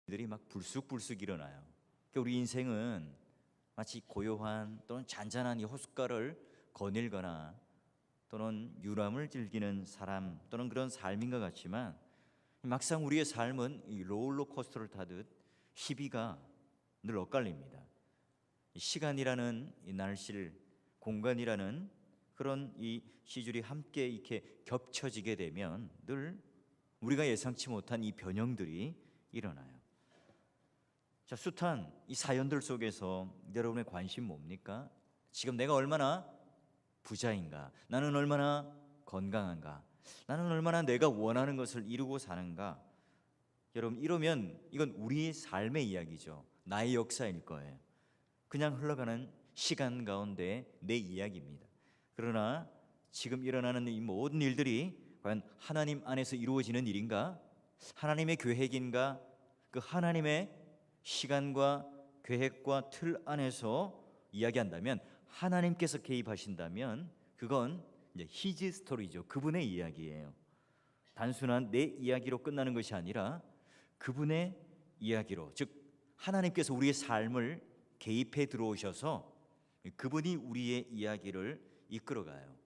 들이 막 불쑥불쑥 일어나요. 그러니까 우리 인생은 마치 고요한 또는 잔잔한 이 호숫가를 거닐거나 또는 유람을 즐기는 사람 또는 그런 삶인 것 같지만, 막상 우리의 삶은 이 롤러코스터를 타듯 희비가 늘 엇갈립니다. 시간이라는 이 날실, 공간이라는 그런 이 시줄이 함께 이렇게 겹쳐지게 되면 늘 우리가 예상치 못한 이 변형들이 일어나요. 자, 숱한 이 사연들 속에서 여러분의 관심 뭡니까? 지금 내가 얼마나 부자인가? 나는 얼마나 건강한가? 나는 얼마나 내가 원하는 것을 이루고 사는가? 여러분, 이러면 이건 우리 삶의 이야기죠. 나의 역사일 거예요. 그냥 흘러가는 시간 가운데 내 이야기입니다. 그러나 지금 일어나는 이 모든 일들이 과연 하나님 안에서 이루어지는 일인가? 하나님의 계획인가? 그 하나님의 시간과 계획과 틀 안에서 이야기한다면, 하나님께서 개입하신다면 그건 이제 히즈 스토리죠. 그분의 이야기예요. 단순한 내 이야기로 끝나는 것이 아니라 그분의 이야기로, 즉 하나님께서 우리의 삶을 개입해 들어오셔서 그분이 우리의 이야기를 이끌어가요.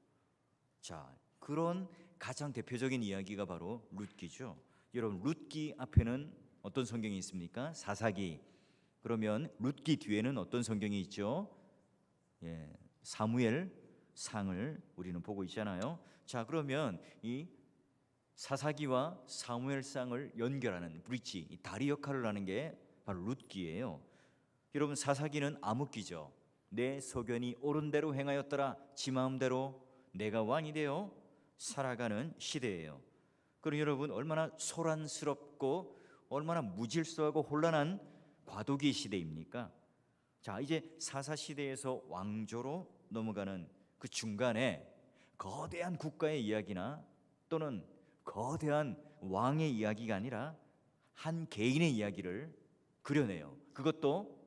자, 그런 가장 대표적인 이야기가 바로 룻기죠. 여러분, 룻기 앞에는 어떤 성경이 있습니까? 사사기. 그러면 룻기 뒤에는 어떤 성경이 있죠? 사무엘 상을 우리는 보고 있잖아요. 자, 그러면 이 사사기와 사무엘 상을 연결하는 브릿지, 이 다리 역할을 하는 게 바로 룻기예요. 여러분, 사사기는 암흑기죠. 내 소견이 옳은 대로 행하였더라, 지 마음대로 내가 왕이 되어 살아가는 시대예요. 그럼 여러분, 얼마나 소란스럽고 얼마나 무질서하고 혼란한 과도기 시대입니까? 자, 이제 사사시대에서 왕조로 넘어가는 그 중간에 거대한 국가의 이야기나 또는 거대한 왕의 이야기가 아니라 한 개인의 이야기를 그려내요. 그것도,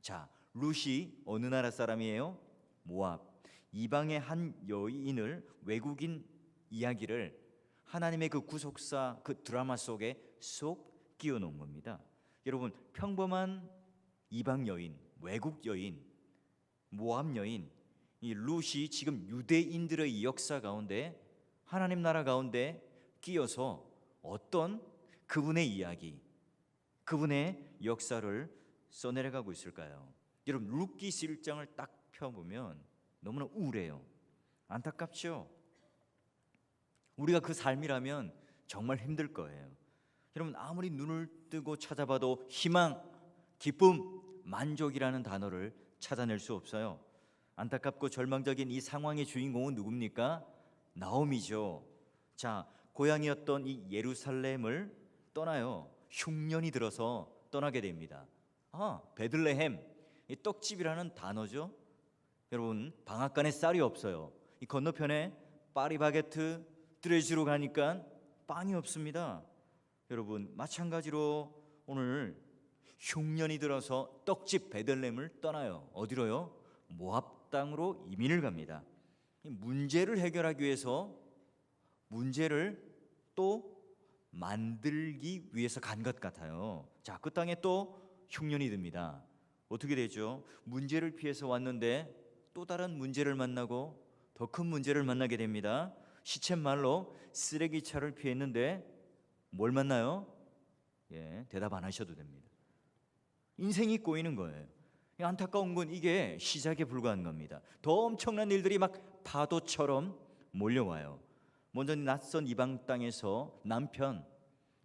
자, 룻이 어느 나라 사람이에요? 모압. 이방의 한 여인을, 외국인 이야기를 하나님의 그 구속사, 그 드라마 속에 쏙 끼워 놓은 겁니다. 여러분, 평범한 이방 여인, 외국 여인, 모압 여인, 이 룻이 지금 유대인들의 역사 가운데, 하나님 나라 가운데 끼어서 어떤 그분의 이야기, 그분의 역사를 써내려가고 있을까요? 여러분, 룻기 1장을 딱 펴보면 너무나 우울해요. 안타깝죠? 우리가 그 삶이라면 정말 힘들 거예요. 여러분, 아무리 눈을 뜨고 찾아봐도 희망, 기쁨, 만족이라는 단어를 찾아낼 수 없어요. 안타깝고 절망적인 이 상황의 주인공은 누굽니까? 나오미죠. 자, 고향이었던 이 예루살렘을 떠나요. 흉년이 들어서 떠나게 됩니다. 베들레헴, 이 떡집이라는 단어죠. 여러분, 방앗간에 쌀이 없어요. 이 건너편에 파리바게트 드레주로 가니까 빵이 없습니다. 여러분, 마찬가지로 오늘 흉년이 들어서 떡집 베들레헴을 떠나요. 어디로요? 모압 땅으로 이민을 갑니다. 이 문제를 해결하기 위해서 문제를 또 만들기 위해서 간 것 같아요. 자, 그 땅에 또 흉년이 듭니다. 어떻게 되죠? 문제를 피해서 왔는데 또 다른 문제를 만나고 더 큰 문제를 만나게 됩니다. 시쳇말로 쓰레기차를 피했는데 뭘 만나요? 대답 안 하셔도 됩니다. 인생이 꼬이는 거예요. 안타까운 건 이게 시작에 불과한 겁니다. 더 엄청난 일들이 막 파도처럼 몰려와요. 먼저 낯선 이방 땅에서 남편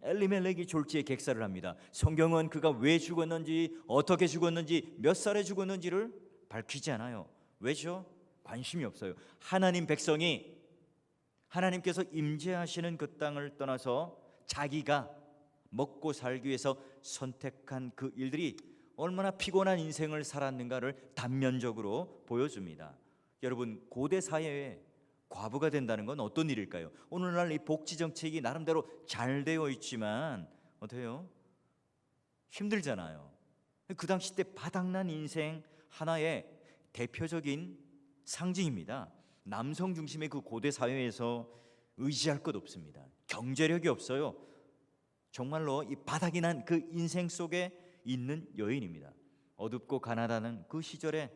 엘리멜렉이 졸지에 객사를 합니다. 성경은 그가 왜 죽었는지, 어떻게 죽었는지, 몇 살에 죽었는지를 밝히지 않아요. 왜죠? 관심이 없어요. 하나님 백성이, 하나님께서 임재하시는 그 땅을 떠나서 자기가 먹고 살기 위해서 선택한 그 일들이 얼마나 피곤한 인생을 살았는가를 단면적으로 보여줍니다. 여러분, 고대 사회에 과부가 된다는 건 어떤 일일까요? 오늘날 이 복지 정책이 나름대로 잘 되어 있지만 어때요? 힘들잖아요. 그 당시 때 바닥난 인생 하나의 대표적인 상징입니다. 남성 중심의 그 고대 사회에서 의지할 것 없습니다. 경제력이 없어요. 정말로 이 바닥이 난 그 인생 속에 있는 여인입니다. 어둡고 가난하다는 그 시절에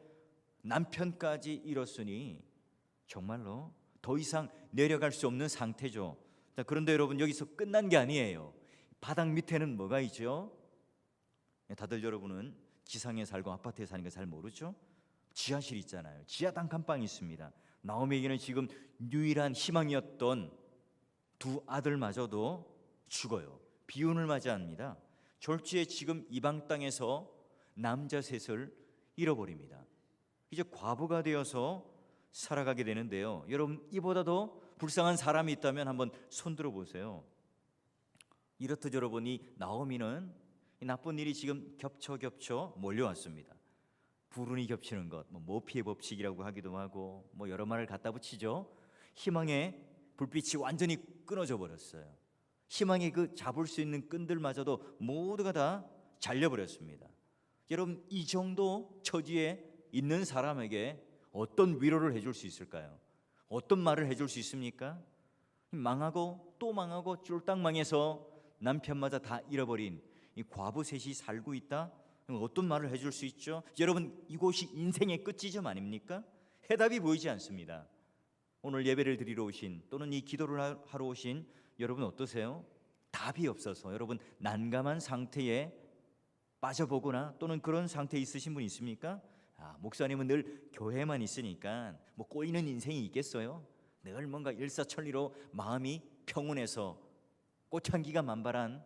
남편까지 잃었으니 정말로 더 이상 내려갈 수 없는 상태죠. 자, 그런데 여러분, 여기서 끝난 게 아니에요. 바닥 밑에는 뭐가 있죠? 다들 여러분은 지상에 살고 아파트에 사는 거 잘 모르죠? 지하실 있잖아요. 지하 단칸방이 있습니다. 나오미에게는 지금 유일한 희망이었던 두 아들마저도 죽어요. 비운을 맞이합니다. 졸지에 지금 이방 땅에서 남자 셋을 잃어버립니다. 이제 과부가 되어서 살아가게 되는데요. 여러분, 이보다도 불쌍한 사람이 있다면 한번 손들어 보세요. 이렇듯 여러분, 이 나오미는 이 나쁜 일이 지금 겹쳐 몰려왔습니다. 불운이 겹치는 것, 모피의 법칙이라고 하기도 하고 여러 말을 갖다 붙이죠. 희망의 불빛이 완전히 끊어져 버렸어요. 희망의 그 잡을 수 있는 끈들마저도 모두가 다 잘려버렸습니다. 여러분, 이 정도 처지에 있는 사람에게 어떤 위로를 해줄 수 있을까요? 어떤 말을 해줄 수 있습니까? 망하고 또 망하고 쫄딱 망해서 남편마저 다 잃어버린 이 과부 셋이 살고 있다? 어떤 말을 해줄 수 있죠? 여러분, 이곳이 인생의 끝지점 아닙니까? 해답이 보이지 않습니다. 오늘 예배를 드리러 오신, 또는 이 기도를 하러 오신 여러분 어떠세요? 답이 없어서 여러분 난감한 상태에 빠져보거나 또는 그런 상태에 있으신 분 있습니까? 목사님은 늘 교회만 있으니까 꼬이는 인생이 있겠어요? 늘 뭔가 일사천리로 마음이 평온해서 꽃향기가 만발한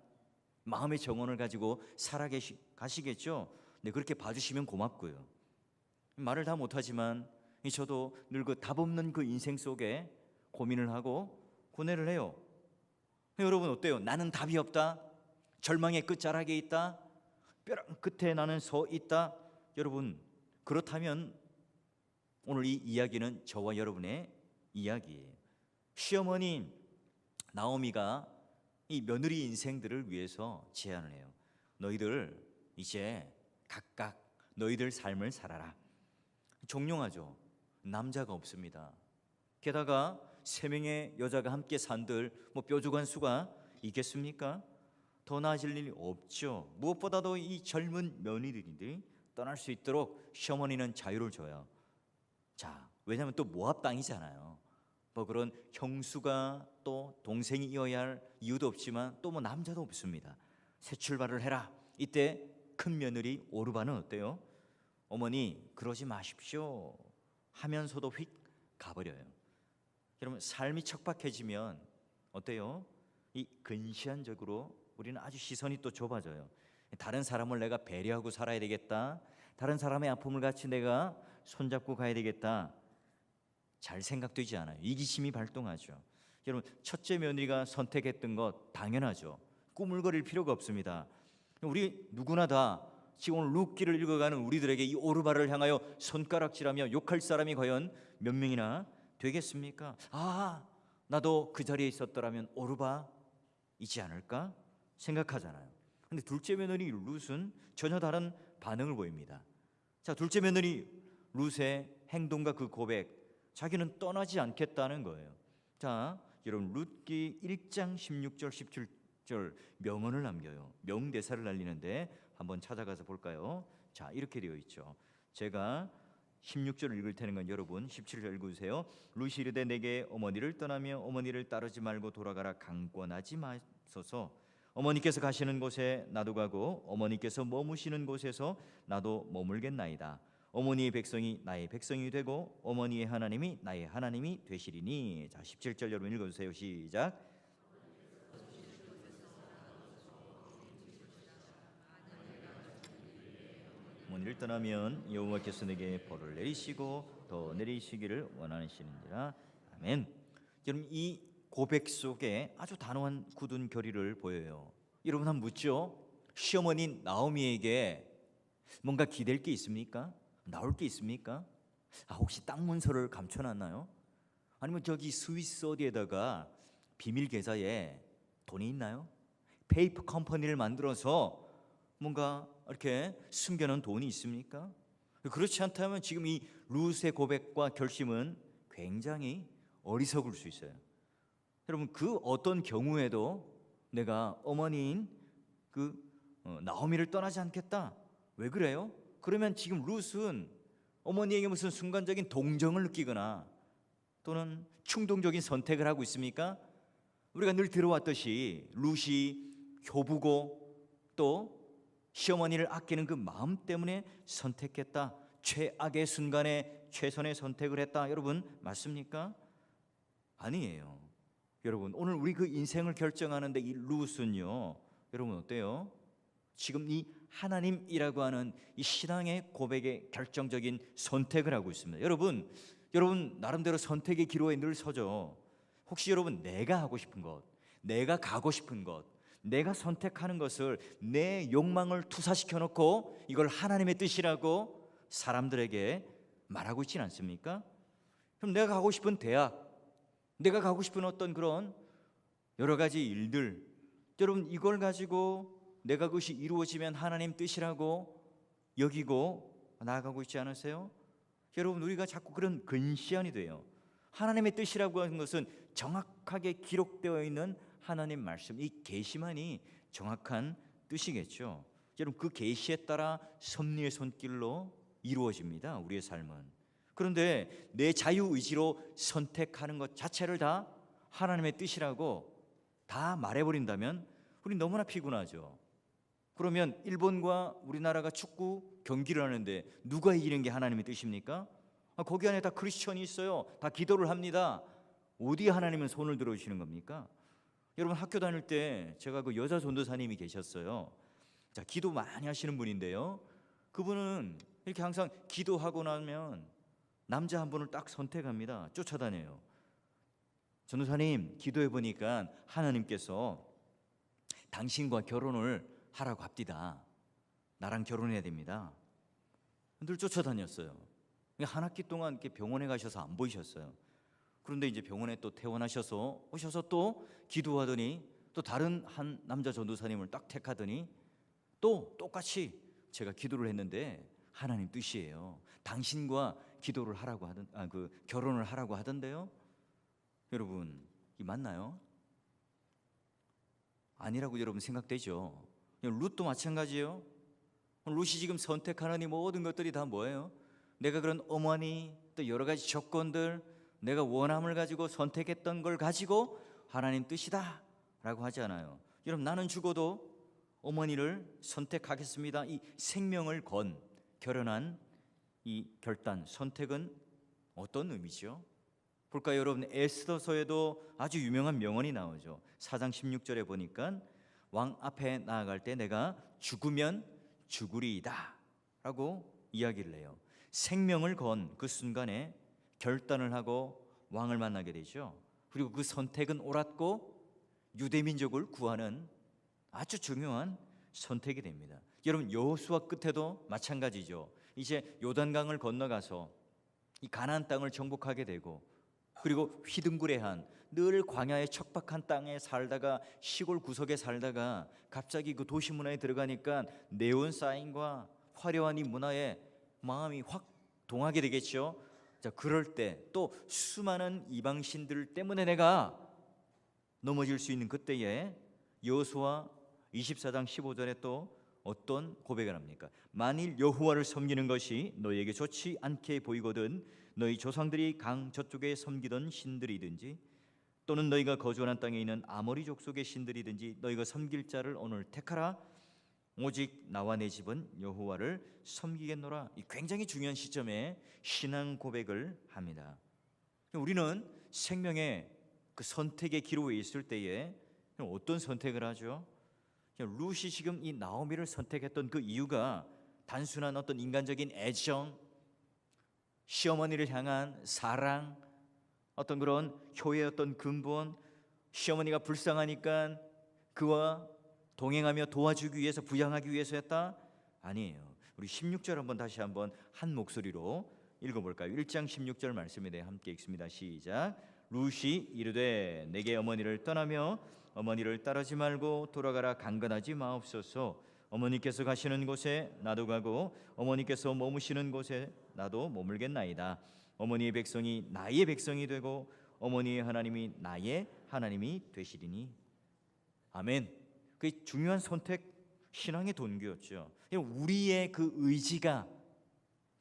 마음의 정원을 가지고 살아가시겠죠? 네, 그렇게 봐주시면 고맙고요. 말을 다 못하지만 저도 늘 그 답 없는 그 인생 속에 고민을 하고 고뇌를 해요. 여러분 어때요? 나는 답이 없다, 절망의 끝자락에 있다, 벼랑 끝에 나는 서 있다. 여러분, 그렇다면 오늘 이 이야기는 저와 여러분의 이야기예요. 시어머니 나오미가 이 며느리 인생들을 위해서 제안을 해요. 너희들 이제 각각 너희들 삶을 살아라. 종용하죠. 남자가 없습니다. 게다가 3명의 여자가 함께 산들 뾰족한 수가 있겠습니까? 더 나아질 일이 없죠. 무엇보다도 이 젊은 며느리들이 떠날 수 있도록 시어머니는 자유를 줘요. 자, 왜냐하면 또 모압 땅이잖아요. 그런 형수가 또 동생이 이어야 할 이유도 없지만 또 남자도 없습니다. 새 출발을 해라. 이때 큰 며느리 오르바는 어때요? 어머니 그러지 마십시오 하면서도 휙 가버려요. 여러분, 삶이 척박해지면 어때요? 이 근시안적으로 우리는 아주 시선이 또 좁아져요. 다른 사람을 내가 배려하고 살아야 되겠다, 다른 사람의 아픔을 같이 내가 손잡고 가야 되겠다, 잘 생각되지 않아요. 이기심이 발동하죠. 여러분, 첫째 며느리가 선택했던 것 당연하죠. 꾸물거릴 필요가 없습니다. 우리 누구나 다 지금 오늘 룻기를 읽어가는 우리들에게 이 오르바를 향하여 손가락질하며 욕할 사람이 과연 몇 명이나 되겠습니까? 나도 그 자리에 있었더라면 오르바이지 않을까 생각하잖아요. 근데 둘째 며느리 룻은 전혀 다른 반응을 보입니다. 자, 둘째 며느리 룻의 행동과 그 고백, 자기는 떠나지 않겠다는 거예요. 자, 여러분, 룻기 1장 16절 17절 명언을 남겨요. 명대사를 날리는데 한번 찾아가서 볼까요? 자, 이렇게 되어 있죠. 제가 16절을 읽을 테니까 여러분 17절 읽으세요. 룻이 이르되 내게 어머니를 떠나며 어머니를 따르지 말고 돌아가라. 강권하지 마소서. 어머니께서 가시는 곳에 나도 가고 어머니께서 머무시는 곳에서 나도 머물겠나이다. 어머니의 백성이 나의 백성이 되고 어머니의 하나님이 나의 하나님이 되시리니. 자, 17절 여러분 읽어주세요. 시작. 어머니를 떠나면 여호와께서 내게 벌을 내리시고 더 내리시기를 원하시는지라. 아멘. 여러분, 이 고백 속에 아주 단호한 굳은 결의를 보여요. 여러분, 한번 묻죠. 시어머니 나오미에게 뭔가 기댈 게 있습니까? 나올 게 있습니까? 혹시 땅 문서를 감춰놨나요? 아니면 저기 스위스 어디에다가 비밀 계좌에 돈이 있나요? 페이퍼 컴퍼니를 만들어서 뭔가 이렇게 숨겨놓은 돈이 있습니까? 그렇지 않다면 지금 이 룻의 고백과 결심은 굉장히 어리석을 수 있어요. 여러분, 그 어떤 경우에도 내가 어머니인 나오미를 떠나지 않겠다. 왜 그래요? 그러면 지금 룻은 어머니에게 무슨 순간적인 동정을 느끼거나 또는 충동적인 선택을 하고 있습니까? 우리가 늘 들어왔듯이 룻이 효부고 또 시어머니를 아끼는 그 마음 때문에 선택했다. 최악의 순간에 최선의 선택을 했다. 여러분 맞습니까? 아니에요. 여러분 오늘 우리 그 인생을 결정하는데 이 룻은요, 여러분 어때요? 지금 이 하나님이라고 하는 이 신앙의 고백의 결정적인 선택을 하고 있습니다. 여러분 나름대로 선택의 기로에 늘 서죠. 혹시 여러분 내가 하고 싶은 것, 내가 가고 싶은 것, 내가 선택하는 것을 내 욕망을 투사시켜 놓고 이걸 하나님의 뜻이라고 사람들에게 말하고 있지는 않습니까? 그럼 내가 가고 싶은 대학, 내가 가고 싶은 어떤 그런 여러 가지 일들, 여러분 이걸 가지고 내가 그것이 이루어지면 하나님 뜻이라고 여기고 나아가고 있지 않으세요? 여러분 우리가 자꾸 그런 근시안이 돼요. 하나님의 뜻이라고 하는 것은 정확하게 기록되어 있는 하나님 말씀, 이 계시만이 정확한 뜻이겠죠. 여러분 그 계시에 따라 섭리의 손길로 이루어집니다. 우리의 삶은. 그런데 내 자유의지로 선택하는 것 자체를 다 하나님의 뜻이라고 다 말해버린다면 우리 너무나 피곤하죠. 그러면 일본과 우리나라가 축구 경기를 하는데 누가 이기는 게 하나님의 뜻입니까? 거기 안에 다 크리스천이 있어요. 다 기도를 합니다. 어디 하나님은 손을 들어주시는 겁니까? 여러분 학교 다닐 때 제가 그 여자 전도사님이 계셨어요. 자, 기도 많이 하시는 분인데요, 그분은 이렇게 항상 기도하고 나면 남자 한 분을 딱 선택합니다. 쫓아다녀요. 전도사님 기도해 보니까 하나님께서 당신과 결혼을 하라고 합디다. 나랑 결혼해야 됩니다. 늘 쫓아다녔어요. 한 학기 동안 이렇게 병원에 가셔서 안 보이셨어요. 그런데 이제 병원에 또 퇴원하셔서 오셔서 또 기도하더니 또 다른 한 남자 전도사님을 딱 택하더니 또 똑같이 제가 기도를 했는데 하나님 뜻이에요. 당신과 기도를 하라고 결혼을 하라고 하던데요. 여러분 이 맞나요? 아니라고 여러분 생각되죠? 룻도 마찬가지예요. 룻이 지금 선택하는 이 모든 것들이 다 뭐예요? 내가 그런 어머니 또 여러 가지 조건들, 내가 원함을 가지고 선택했던 걸 가지고 하나님 뜻이다 라고 하지 않아요. 여러분 나는 죽어도 어머니를 선택하겠습니다. 이 생명을 건 결연한 이 결단, 선택은 어떤 의미죠? 볼까요? 여러분 에스더서에도 아주 유명한 명언이 나오죠. 4장 16절에 보니까 왕 앞에 나아갈 때 내가 죽으면 죽으리이다 라고 이야기를 해요. 생명을 건 그 순간에 결단을 하고 왕을 만나게 되죠. 그리고 그 선택은 옳았고 유대민족을 구하는 아주 중요한 선택이 됩니다. 여러분 여호수아 끝에도 마찬가지죠. 이제 요단강을 건너가서 이 가나안 땅을 정복하게 되고, 그리고 휘둥그레한 늘 광야의 척박한 땅에 살다가 시골 구석에 살다가 갑자기 그 도시 문화에 들어가니까 네온 사인과 화려한 이 문화에 마음이 확 동하게 되겠죠. 자, 그럴 때 또 수많은 이방신들 때문에 내가 넘어질 수 있는 그때에 여호수아 24장 15절에 또 어떤 고백을 합니까? 만일 여호와를 섬기는 것이 너희에게 좋지 않게 보이거든 너희 조상들이 강 저쪽에 섬기던 신들이든지 또는 너희가 거주하는 땅에 있는 아모리 족속의 신들이든지 너희가 섬길 자를 오늘 택하라. 오직 나와 내 집은 여호와를 섬기겠노라. 이 굉장히 중요한 시점에 신앙 고백을 합니다. 우리는 생명의 그 선택의 기로에 있을 때에 어떤 선택을 하죠? 룻이 지금 이 나오미를 선택했던 그 이유가 단순한 어떤 인간적인 애정, 시어머니를 향한 사랑, 어떤 그런 효의 어떤 근본, 시어머니가 불쌍하니까 그와 동행하며 도와주기 위해서, 부양하기 위해서였다? 아니에요. 우리 16절 한번 다시 한번 한 목소리로 읽어볼까요? 1장 16절 말씀에 대해 함께 읽습니다. 시작. 룻이 이르되 내게 어머니를 떠나며 어머니를 따르지 말고 돌아가라 강건하지 마옵소서. 어머니께서 가시는 곳에 나도 가고 어머니께서 머무시는 곳에 나도 머물겠나이다. 어머니의 백성이 나의 백성이 되고 어머니의 하나님이 나의 하나님이 되시리니. 아멘. 그 중요한 선택, 신앙의 동기였죠. 우리의 그 의지가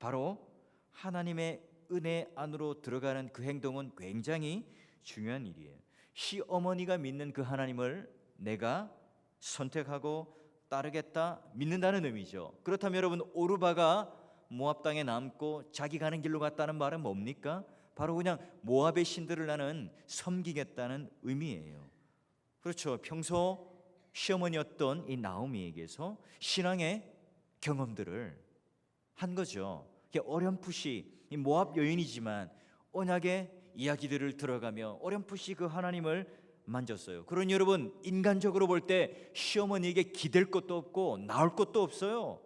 바로 하나님의 은혜 안으로 들어가는 그 행동은 굉장히 중요한 일이에요. 시어머니가 믿는 그 하나님을 내가 선택하고 따르겠다, 믿는다는 의미죠. 그렇다면 여러분, 오르바가 모압 땅에 남고 자기 가는 길로 갔다는 말은 뭡니까? 바로 그냥 모압의 신들을 나는 섬기겠다는 의미예요. 그렇죠. 평소 시어머니였던 이 나오미에게서 신앙의 경험들을 한 거죠. 어렴풋이 이 모압 여인이지만 언약의 이야기들을 들어가며 어렴풋이 그 하나님을 만졌어요. 그러니 여러분, 인간적으로 볼 때 시어머니에게 기댈 것도 없고 나올 것도 없어요.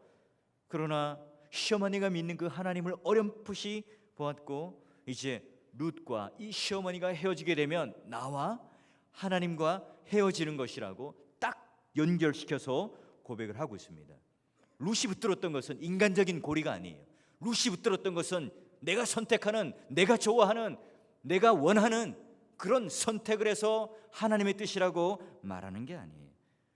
그러나 시어머니가 믿는 그 하나님을 어렴풋이 보았고, 이제 룻과 이 시어머니가 헤어지게 되면 나와 하나님과 헤어지는 것이라고 딱 연결시켜서 고백을 하고 있습니다. 룻이 붙들었던 것은 인간적인 고리가 아니에요. 룻이 붙들었던 것은 내가 선택하는, 내가 좋아하는, 내가 원하는 그런 선택을 해서 하나님의 뜻이라고 말하는 게 아니에요.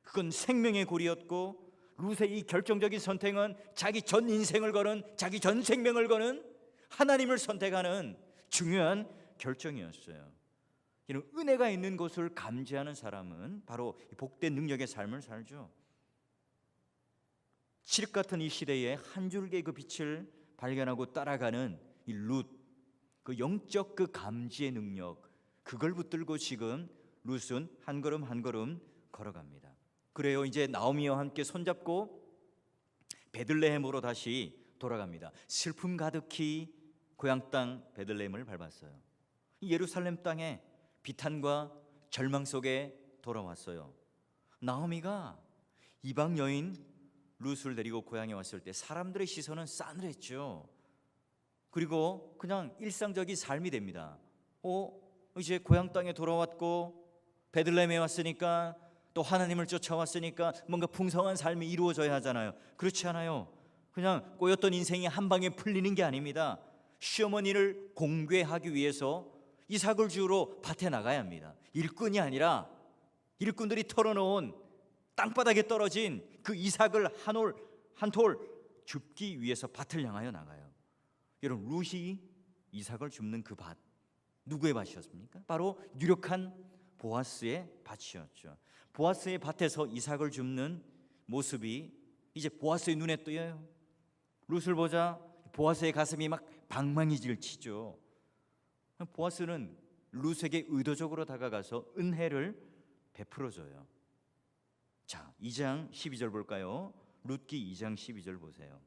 그건 생명의 고리였고, 룻의 이 결정적인 선택은 자기 전 인생을 거는, 자기 전 생명을 거는 하나님을 선택하는 중요한 결정이었어요. 이런 은혜가 있는 곳을 감지하는 사람은 바로 복된 능력의 삶을 살죠. 칠흑 같은 이 시대에 한 줄기의 그 빛을 발견하고 따라가는 이 룻, 그 영적 그 감지의 능력, 그걸 붙들고 지금 룻은 한 걸음 한 걸음 걸어갑니다. 그래요. 이제 나오미와 함께 손잡고 베들레헴으로 다시 돌아갑니다. 슬픔 가득히 고향 땅 베들레헴을 밟았어요. 예루살렘 땅에 비탄과 절망 속에 돌아왔어요. 나오미가 이방 여인 룻을 데리고 고향에 왔을 때 사람들의 시선은 싸늘했죠. 그리고 그냥 일상적인 삶이 됩니다. 이제 고향 땅에 돌아왔고 베들레헴에 왔으니까, 또 하나님을 쫓아왔으니까 뭔가 풍성한 삶이 이루어져야 하잖아요. 그렇지 않아요. 그냥 꼬였던 인생이 한 방에 풀리는 게 아닙니다. 시어머니를 공궤하기 위해서 이삭을 주우러 밭에 나가야 합니다. 일꾼이 아니라 일꾼들이 털어놓은 땅바닥에 떨어진 그 이삭을 한 톨 줍기 위해서 밭을 향하여 나가요. 여러분, 룻이 이삭을 줍는 그 밭, 누구의 밭이었습니까? 바로 유력한 보아스의 밭이었죠. 보아스의 밭에서 이삭을 줍는 모습이 이제 보아스의 눈에 띄어요. 룻을 보자 보아스의 가슴이 막 방망이질 치죠. 보아스는 룻에게 의도적으로 다가가서 은혜를 베풀어줘요. 자, 2장 12절 볼까요? 룻기 2장 12절 보세요.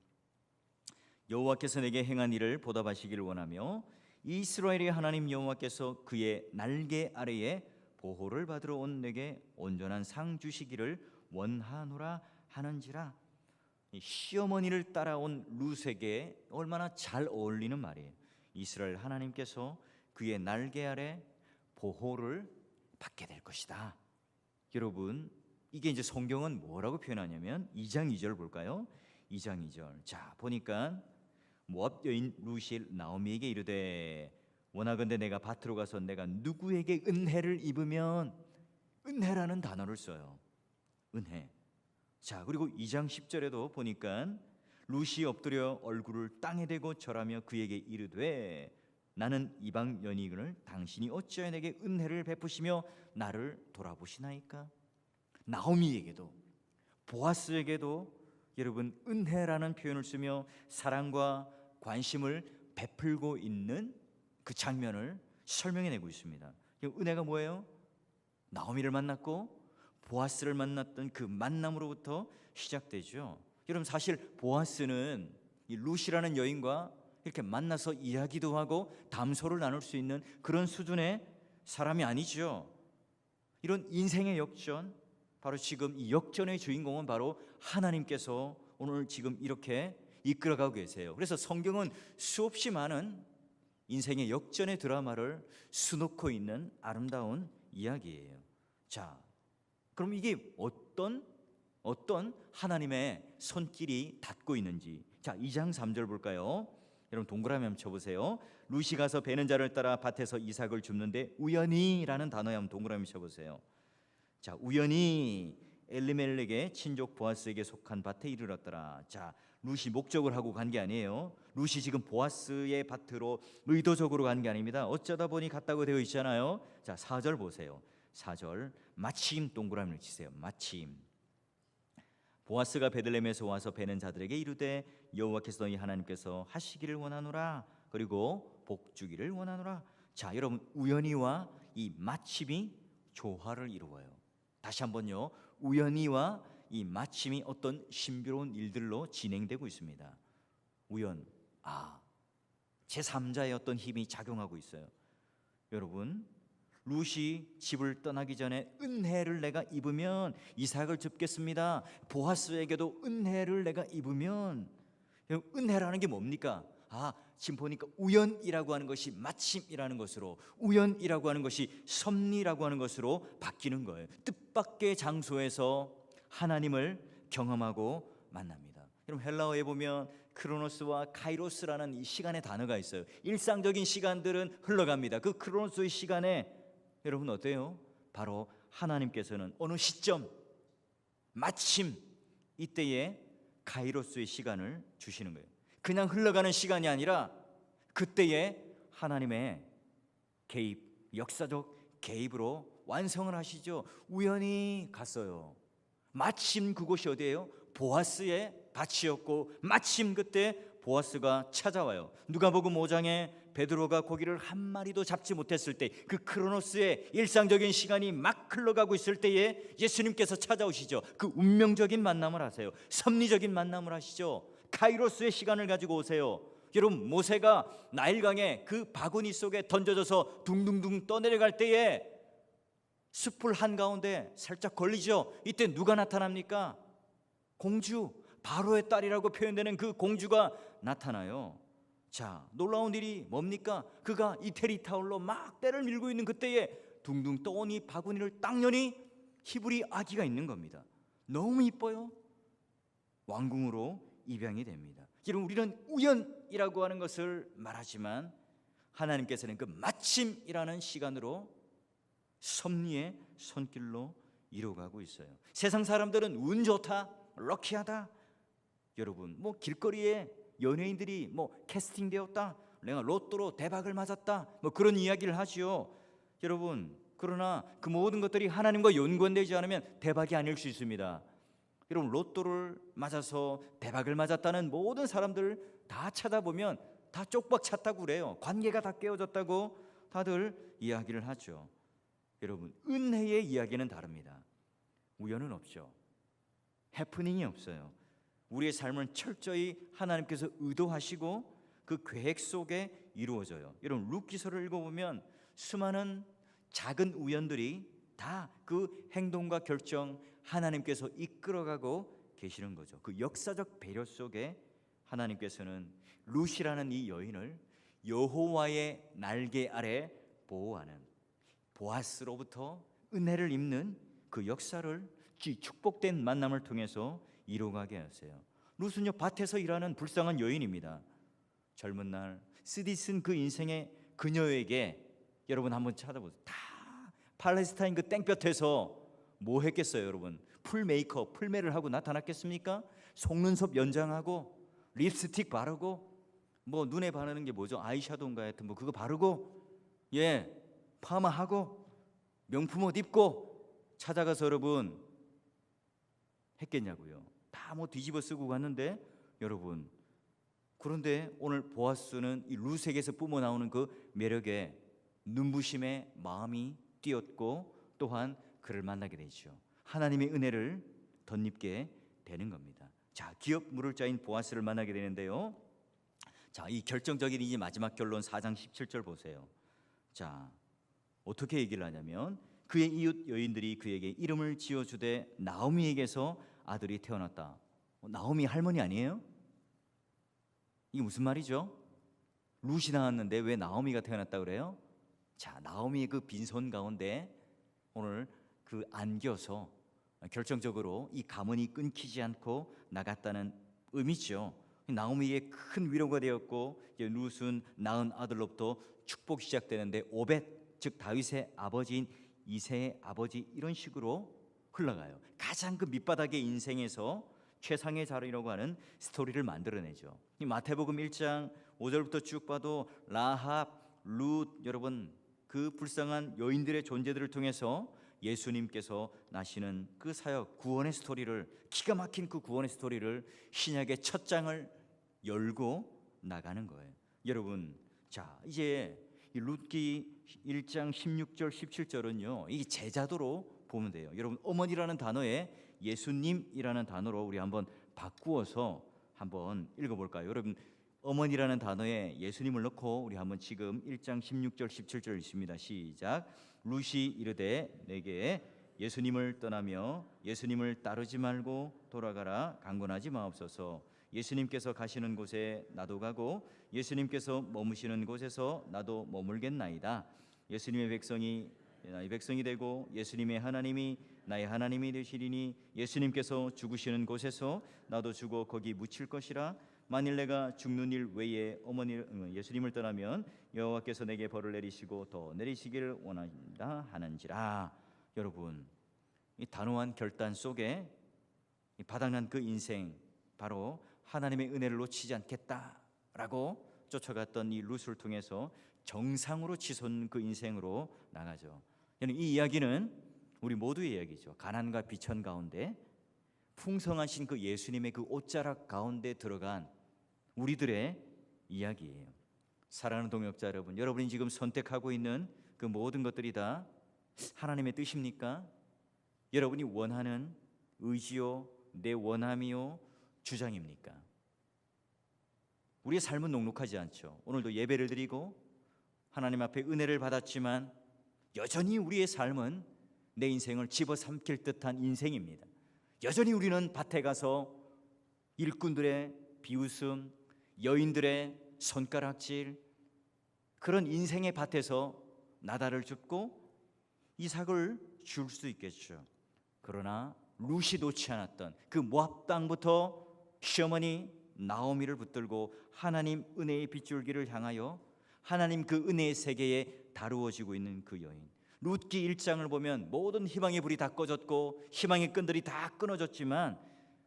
여호와께서 내게 행한 일을 보답하시기를 원하며 이스라엘의 하나님 여호와께서 그의 날개 아래에 보호를 받으러 온 내게 온전한 상 주시기를 원하노라 하는지라. 시어머니를 따라온 룻에게 얼마나 잘 어울리는 말이에요. 이스라엘 하나님께서 그의 날개 아래 보호를 받게 될 것이다. 여러분, 이게 이제 성경은 뭐라고 표현하냐면 2장 2절 볼까요? 2장 2절. 자, 보니까 모압 여인 룻이 나오미에게 이르되 원하건대 내가 밭으로 가서 내가 누구에게 은혜를 입으면, 은혜라는 단어를 써요. 은혜. 자, 그리고 2장 10절에도 보니까 룻이 엎드려 얼굴을 땅에 대고 절하며 그에게 이르되 나는 이방 여인이거늘 당신이 어찌하여 내게 은혜를 베푸시며 나를 돌아보시나이까. 나오미에게도 보아스에게도 여러분 은혜라는 표현을 쓰며 사랑과 관심을 베풀고 있는 그 장면을 설명해내고 있습니다. 은혜가 뭐예요? 나오미를 만났고 보아스를 만났던 그 만남으로부터 시작되죠. 여러분, 사실 보아스는 이 룻이라는 여인과 이렇게 만나서 이야기도 하고 담소를 나눌 수 있는 그런 수준의 사람이 아니죠. 이런 인생의 역전, 바로 지금 이 역전의 주인공은 바로 하나님께서 오늘 지금 이렇게 이끌어가고 계세요. 그래서 성경은 수없이 많은 인생의 역전의 드라마를 수놓고 있는 아름다운 이야기예요. 자, 그럼 이게 어떤 하나님의 손길이 닿고 있는지, 자 2장 3절 볼까요? 여러분 동그라미 한번 쳐보세요. 룻이 가서 베는 자를 따라 밭에서 이삭을 줍는데 우연히라는 단어에 한번 동그라미 쳐보세요. 자, 우연히 엘리멜렉의 친족 보아스에게 속한 밭에 이르렀더라. 자, 룻이 목적을 하고 간 게 아니에요. 룻이 지금 보아스의 밭으로 의도적으로 간 게 아닙니다. 어쩌다 보니 갔다고 되어 있잖아요. 자, 4절 보세요. 4절, 마침 동그라미를 치세요. 마침. 보아스가 베들레헴에서 와서 베는 자들에게 이르되 여호와께서 너희 하나님께서 하시기를 원하노라. 그리고 복 주기를 원하노라. 자, 여러분, 우연히와 이 마침이 조화를 이루어요. 다시 한번요. 우연히와 이 마침이 어떤 신비로운 일들로 진행되고 있습니다. 우연, 제3자의 어떤 힘이 작용하고 있어요. 여러분, 룻이 집을 떠나기 전에 은혜를 내가 입으면 이삭을 줍겠습니다. 보아스에게도 은혜를 내가 입으면, 은혜라는 게 뭡니까? 지금 보니까 우연이라고 하는 것이 마침이라는 것으로, 우연이라고 하는 것이 섭리라고 하는 것으로 바뀌는 거예요. 뜻밖의 장소에서 하나님을 경험하고 만납니다. 여러분, 헬라어에 보면 크로노스와 카이로스라는 이 시간의 단어가 있어요. 일상적인 시간들은 흘러갑니다. 그 크로노스의 시간에 여러분 어때요? 바로 하나님께서는 어느 시점, 마침 이때에 카이로스의 시간을 주시는 거예요. 그냥 흘러가는 시간이 아니라 그때에 하나님의 개입, 역사적 개입으로 완성을 하시죠. 우연히 갔어요. 마침 그곳이 어디예요? 보아스의 밭이었고, 마침 그때 보아스가 찾아와요. 누가복음 5장에 베드로가 고기를 한 마리도 잡지 못했을 때, 그 크로노스의 일상적인 시간이 막 흘러가고 있을 때에 예수님께서 찾아오시죠. 그 운명적인 만남을 하세요. 섭리적인 만남을 하시죠. 카이로스의 시간을 가지고 오세요. 여러분, 모세가 나일강에 그 바구니 속에 던져져서 둥둥둥 떠내려갈 때에 숲을 한가운데 살짝 걸리죠. 이때 누가 나타납니까? 공주, 바로의 딸이라고 표현되는 그 공주가 나타나요. 자, 놀라운 일이 뭡니까? 그가 이태리 타올로 막 때를 밀고 있는 그때에 둥둥 떠온 이 바구니를 딱 여니 히브리 아기가 있는 겁니다. 너무 이뻐요. 왕궁으로 입양이 됩니다. 여러분, 우리는 우연이라고 하는 것을 말하지만 하나님께서는 그 마침이라는 시간으로 섭리의 손길로 이루어가고 있어요. 세상 사람들은 운 좋다, 럭키하다. 여러분, 뭐 길거리에 연예인들이 뭐 캐스팅되었다, 내가 로또로 대박을 맞았다, 뭐 그런 이야기를 하지요. 여러분, 그러나 그 모든 것들이 하나님과 연관되지 않으면 대박이 아닐 수 있습니다. 여러분, 로또를 맞아서 대박을 맞았다는 모든 사람들 다 찾아보면 다 쪽박 찼다고 그래요. 관계가 다 깨어졌다고 다들 이야기를 하죠. 여러분, 은혜의 이야기는 다릅니다. 우연은 없죠. 해프닝이 없어요. 우리의 삶은 철저히 하나님께서 의도하시고 그 계획 속에 이루어져요. 여러분, 룻기서를 읽어보면 수많은 작은 우연들이 다 그 행동과 결정, 하나님께서 이끌어가고 계시는 거죠. 그 역사적 배려 속에 하나님께서는 룻이라는 이 여인을 여호와의 날개 아래 보호하는, 보아스로부터 은혜를 입는 그 역사를 축복된 만남을 통해서 이루어가게 하세요. 룻은요, 밭에서 일하는 불쌍한 여인입니다. 젊은 날 쓰디쓴 그 인생의 그녀에게 여러분 한번 찾아보세요. 다 팔레스타인 그 땡볕에서 뭐 했겠어요? 여러분, 풀 메이크업, 풀메를 하고 나타났겠습니까? 속눈썹 연장하고 립스틱 바르고, 뭐 눈에 바르는 게 뭐죠? 아이샤도인가 하여튼 뭐 그거 바르고, 파마하고 명품 옷 입고 찾아가서 여러분 했겠냐고요. 다 뭐 뒤집어 쓰고 갔는데, 여러분, 그런데 오늘 보아스는 이 룻에게서 뿜어 나오는 그 매력에 눈부심에 마음이 띄었고, 또한 그를 만나게 되죠. 하나님의 은혜를 덧입게 되는 겁니다. 자, 기업 물을 자인 보아스를 만나게 되는데요. 자, 이 결정적인 이제 마지막 결론 4장 17절 보세요. 자, 어떻게 얘기를 하냐면 그의 이웃 여인들이 그에게 이름을 지어주되 나오미에게서 아들이 태어났다. 나오미 할머니 아니에요? 이게 무슨 말이죠? 룻이 나왔는데 왜 나오미가 태어났다 그래요? 자, 나오미의 그 빈손 가운데 오늘 그 안겨서 결정적으로 이 가문이 끊기지 않고 나갔다는 의미죠. 나오미의 큰 위로가 되었고, 이제 룻은 낳은 아들로부터 축복이 시작되는데 오벳, 즉 다윗의 아버지인 2세의 아버지 이런 식으로 흘러가요. 가장 그 밑바닥의 인생에서 최상의 자리라고 하는 스토리를 만들어내죠. 이 마태복음 1장 5절부터 쭉 봐도 라합, 룻, 여러분 그 불쌍한 여인들의 존재들을 통해서 예수님께서 나시는 그 사역 구원의 스토리를, 기가 막힌 그 구원의 스토리를 신약의 첫 장을 열고 나가는 거예요. 여러분, 자 이제 이 룻기 1장 16절 17절은요 이게 제자도로 보면 돼요. 여러분, 어머니라는 단어에 예수님이라는 단어로 우리 한번 바꾸어서 한번 읽어볼까요? 여러분, 어머니라는 단어에 예수님을 넣고 우리 한번 지금 1장 16절 17절 읽습니다. 시작. 룻이 이르되 내게 예수님을 떠나며 예수님을 따르지 말고 돌아가라. 강권하지 마옵소서. 예수님께서 가시는 곳에 나도 가고 예수님께서 머무시는 곳에서 나도 머물겠나이다. 예수님의 백성이 나의 백성이 되고 예수님의 하나님이 나의 하나님이 되시리니 예수님께서 죽으시는 곳에서 나도 죽어 거기 묻힐 것이라. 만일 내가 죽는 일 외에 예수님을 떠나면 여호와께서 내게 벌을 내리시고 더 내리시기를 원한다 하는지라. 여러분, 이 단호한 결단 속에 바닥난 그 인생, 바로 하나님의 은혜를 놓치지 않겠다라고 쫓아갔던 이 룻을 통해서 정상으로 치솟는 그 인생으로 나가죠. 이 이야기는 우리 모두의 이야기죠. 가난과 비천 가운데 풍성하신 그 예수님의 그 옷자락 가운데 들어간 우리들의 이야기예요. 사랑하는 동역자 여러분, 여러분이 지금 선택하고 있는 그 모든 것들이 다 하나님의 뜻입니까? 여러분이 원하는 의지요, 내 원함이요, 주장입니까? 우리의 삶은 녹록하지 않죠. 오늘도 예배를 드리고 하나님 앞에 은혜를 받았지만 여전히 우리의 삶은 내 인생을 집어삼킬 듯한 인생입니다. 여전히 우리는 밭에 가서 일꾼들의 비웃음, 여인들의 손가락질, 그런 인생의 밭에서 나다를 줍고 이삭을 줄 수 있겠죠. 그러나 룻이 놓지 않았던 그 모압 땅부터 시어머니 나오미를 붙들고 하나님 은혜의 빗줄기를 향하여 하나님 그 은혜의 세계에 다루어지고 있는 그 여인. 룻기 1장을 보면 모든 희망의 불이 다 꺼졌고 희망의 끈들이 다 끊어졌지만,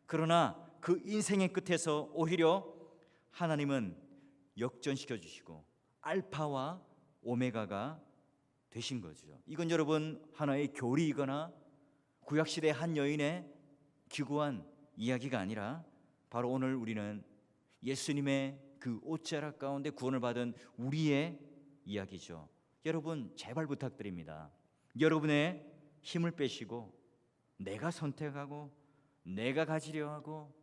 그러나 그 인생의 끝에서 오히려 하나님은 역전시켜 주시고 알파와 오메가가 되신 거죠. 이건 여러분 하나의 교리이거나 구약시대 한 여인의 기구한 이야기가 아니라 바로 오늘 우리는 예수님의 그 옷자락 가운데 구원을 받은 우리의 이야기죠. 여러분, 제발 부탁드립니다. 여러분의 힘을 빼시고 내가 선택하고 내가 가지려 하고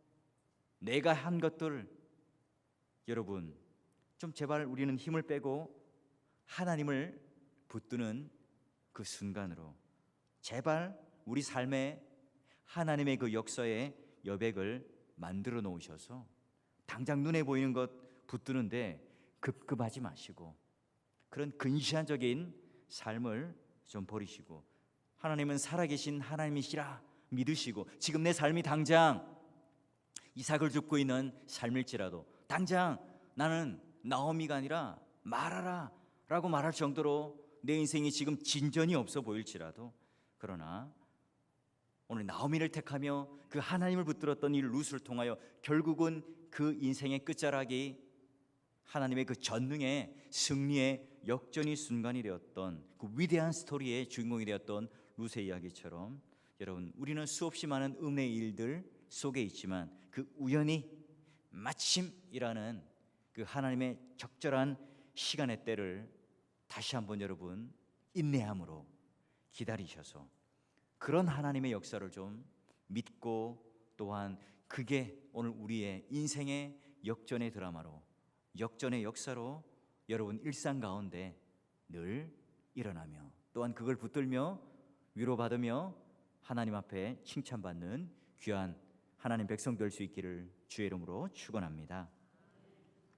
내가 한 것들, 여러분 좀 제발 우리는 힘을 빼고 하나님을 붙드는 그 순간으로 제발 우리 삶에 하나님의 그 역사의 여백을 만들어 놓으셔서 당장 눈에 보이는 것 붙드는데 급급하지 마시고 그런 근시안적인 삶을 좀 버리시고 하나님은 살아계신 하나님이시라 믿으시고 지금 내 삶이 당장 이삭을 줍고 있는 삶일지라도 당장 나는 나오미가 아니라 마라라 라고 말할 정도로 내 인생이 지금 진전이 없어 보일지라도, 그러나 오늘 나오미를 택하며 그 하나님을 붙들었던 이 룻을 통하여 결국은 그 인생의 끝자락이 하나님의 그 전능의 승리의 역전의 순간이 되었던 그 위대한 스토리의 주인공이 되었던 룻의 이야기처럼, 여러분 우리는 수없이 많은 은혜의 일들 속에 있지만 그 우연히 마침이라는 그 하나님의 적절한 시간의 때를 다시 한번 여러분 인내함으로 기다리셔서 그런 하나님의 역사를 좀 믿고, 또한 그게 오늘 우리의 인생의 역전의 드라마로, 역전의 역사로 여러분 일상 가운데 늘 일어나며 또한 그걸 붙들며 위로받으며 하나님 앞에 칭찬받는 귀한 하나님 백성 될 수 있기를 주의 이름으로 축원합니다.